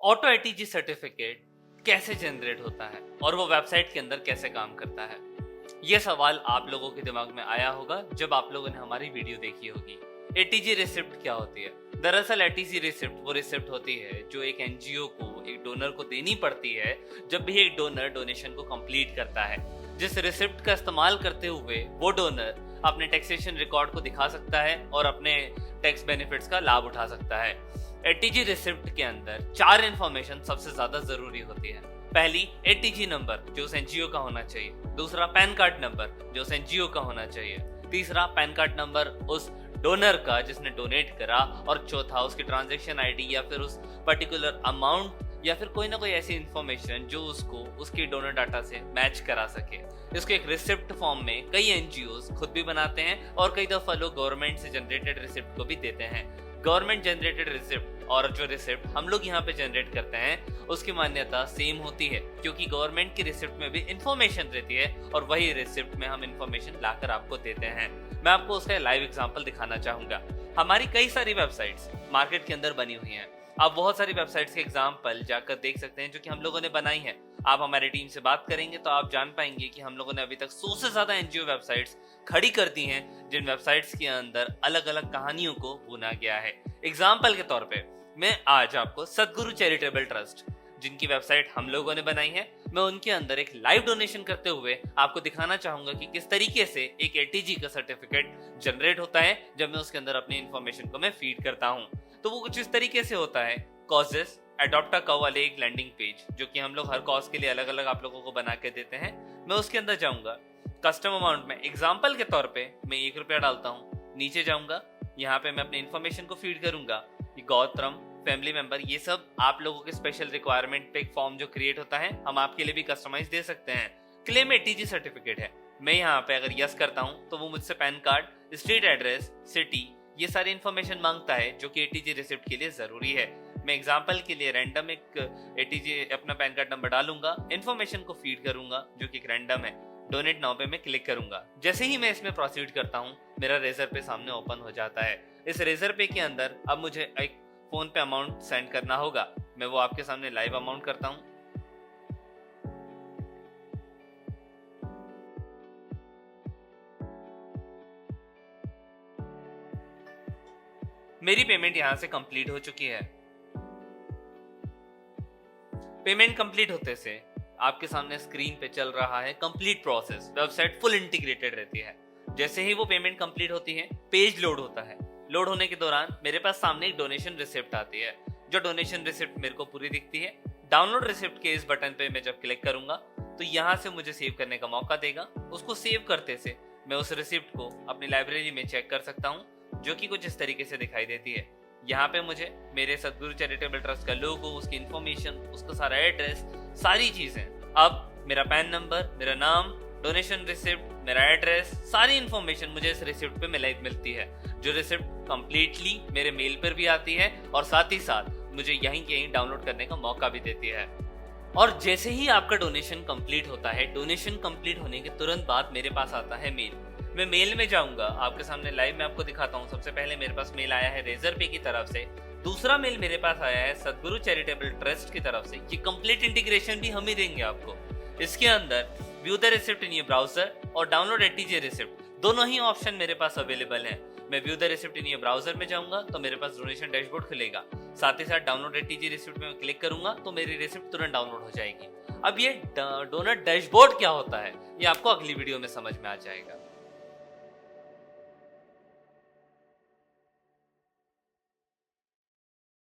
Auto ATG certificate कैसे generate होता है और वो वेबसाइट के अंदर कैसे काम करता है। ये सवाल आप लोगों के दिमाग में आया होगा जब आप लोगों ने हमारी वीडियो देखी होगी। एटीजी रिसिप्ट क्या होती है? दरअसल एटीजी रिसिप्ट वो रिसिप्ट होती है जो एक एनजीओ को, एक डोनर को देनी पड़ती है जब भी एक डोनर डोनेशन को कंप्लीट करता है। जिस रिसिप्ट का इस्तेमाल करते हुए वो डोनर अपने टैक्सेशन रिकॉर्ड को दिखा सकता है और अपने टैक्स बेनिफिट्स का लाभ उठा सकता है। एटीजी रिसिप्ट के अंदर 4 इंफॉर्मेशन सबसे ज्यादा जरूरी होती है। पहली, एटीजी नंबर जो उस एनजीओ का होना चाहिए। दूसरा, पैन कार्ड नंबर जो उस एनजीओ का होना चाहिए। तीसरा, पैन कार्ड नंबर उस डोनर का जिसने डोनेट करा। और चौथा, उसकी ट्रांजैक्शन आईडी या फिर उस पर्टिकुलर अमाउंट या फिर कोई ना कोई ऐसी इंफॉर्मेशन जो उसको उसकी डोनर डाटा से मैच करा सके। इसको एक रिसिप्ट फॉर्म में कई एनजीओज खुद भी बनाते हैं और कई दफा लोग गवर्नमेंट से जनरेटेड रिसिप्ट को भी देते हैं। गवर्नमेंट जनरेटेड रिसिप्ट और जो रिसिप्ट हम लोग यहाँ पे जनरेट करते हैं उसकी मान्यता सेम होती है, क्योंकि गवर्नमेंट की रिसिप्ट में भी इंफॉर्मेशन रहती है और वही रिसिप्ट में हम इंफॉर्मेशन लाकर आपको देते हैं। मैं आपको उसका लाइव एग्जांपल दिखाना चाहूंगा। हमारी कई सारी वेबसाइट्स मार्केट के अंदर बनी हुई हैं। आप बहुत सारी वेबसाइट्स के एग्जांपल जाकर देख सकते हैं जो कि हम लोगों ने बनाई है। आप हमारी टीम से बात करेंगे तो आप जान पाएंगे कि हम लोगों ने अभी तक 100 से ज्यादा एनजीओ वेबसाइट्स खड़ी कर दी हैं जिन वेबसाइट्स के अंदर अलग अलग कहानियों को बुना गया है। एग्जाम्पल के तौर पे मैं आज आपको सदगुरु चैरिटेबल ट्रस्ट, जिनकी वेबसाइट हम लोगों ने बनाई है, मैं उनके अंदर एक लाइव डोनेशन करते हुए आपको दिखाना चाहूंगा कि किस तरीके से एक एटीजी का सर्टिफिकेट जनरेट होता है जब मैं उसके अंदर अपनी इंफॉर्मेशन को मैं फीड करता हूँ। तो वो कुछ इस तरीके से होता है। कॉजेस अडॉप्ट अ कव वाले एक लैंडिंग पेज जो कि हम लोग हर कॉज के लिए अलग अलग आप लोगों को बना के देते हैं, मैं उसके अंदर जाऊंगा। कस्टम अमाउंट में एग्जाम्पल के तौर पे मैं 1 रुपया डालता हूँ। नीचे जाऊंगा, यहाँ पे मैं अपनी इंफॉर्मेशन को फीड करूंगा। गौतम, फैमिली मेंबर, ये सब आप लोगों के स्पेशल रिक्वायरमेंट पे एक फॉर्म जो क्रिएट होता है हम आपके लिए भी कस्टमाइज दे सकते हैं। क्लेम एटीजी सर्टिफिकेट है, मैं यहाँ पे अगर यस करता हूँ तो वो मुझसे pan card, street address, city, ये सारी इंफॉर्मेशन मांगता है जो कि एटीजी रिसिप्ट के लिए जरूरी है। मैं एग्जांपल के लिए रैंडम एक एटीजी अपना पैन कार्ड नंबर डालूंगा, इंफॉर्मेशन को फीड करूंगा जो कि रैंडम है। डोनेट नाउ पे मैं क्लिक करूंगा। जैसे ही मैं इसमें प्रोसीड करता हूँ मेरा रेजर पे सामने ओपन हो जाता है। इस रेजर पे के अंदर अब मुझे एक फोन पे अमाउंट सेंड करना होगा। मैं वो आपके सामने लाइव अमाउंट करता हूँ। मेरी पेमेंट यहां से कंप्लीट हो चुकी है। पेमेंट कंप्लीट होते से आपके सामने स्क्रीन पे चल रहा है complete process. Website full integrated रहती है। जैसे ही वो पेमेंट कंप्लीट होती है पेज लोड होता है। लोड होने के दौरान मेरे पास सामने एक डोनेशन रिसिप्ट आती है। जो डोनेशन रिसिप्ट मेरे को पूरी दिखती है। डाउनलोड रिसिप्ट के इस बटन पे मैं जब क्लिक करूंगा तो यहाँ से मुझे सेव करने का मौका देगा। उसको सेव करते से मैं उस रिसिप्ट को अपनी लाइब्रेरी में चेक कर सकता हूँ, जो कि कुछ इस तरीके से दिखाई देती है। यहाँ पे मुझे मेरे सदगुरु चैरिटेबल ट्रस्ट का लोगो, उसकी इंफॉर्मेशन, उसका सारा एड्रेस, सारी चीजें, अब मेरा पैन नंबर, मेरा नाम, डोनेशन रिसिप्ट, मेरा एड्रेस, सारी इंफॉर्मेशन मुझे इस रिसिप्ट पे मिलती है। जो रिसिप्ट कंप्लीटली मेरे मेल पर भी आती है और साथ ही साथ मुझे यहीं के यहीं डाउनलोड करने का मौका भी देती है। और जैसे ही आपका डोनेशन कंप्लीट होता है, डोनेशन कंप्लीट होने के तुरंत बाद मेरे पास आता है मेल। मैं मेल में जाऊंगा, आपके सामने लाइव में आपको दिखाता हूँ। सबसे पहले मेरे पास मेल आया है रेजर पे की तरफ से। दूसरा मेल मेरे पास आया है सदगुरु चैरिटेबल ट्रस्ट की तरफ से। ये कंप्लीट इंटीग्रेशन भी हम ही देंगे आपको। इसके अंदर view the receipt in your browser और डाउनलोड एटीजी रिसिप्ट, दोनों ही ऑप्शन मेरे पास अवेलेबल हैं। मैं view the receipt in your browser में जाऊंगा तो मेरे पास डोनेशन डैशबोर्ड खुलेगा। साथ ही साथ डाउनलोड एटीजी रिसिप्ट में क्लिक करूंगा तो मेरी रिसिप्ट तुरंत डाउनलोड हो जाएगी। अब ये डोनर डैशबोर्ड क्या होता है ये आपको अगली वीडियो में समझ में आ जाएगा।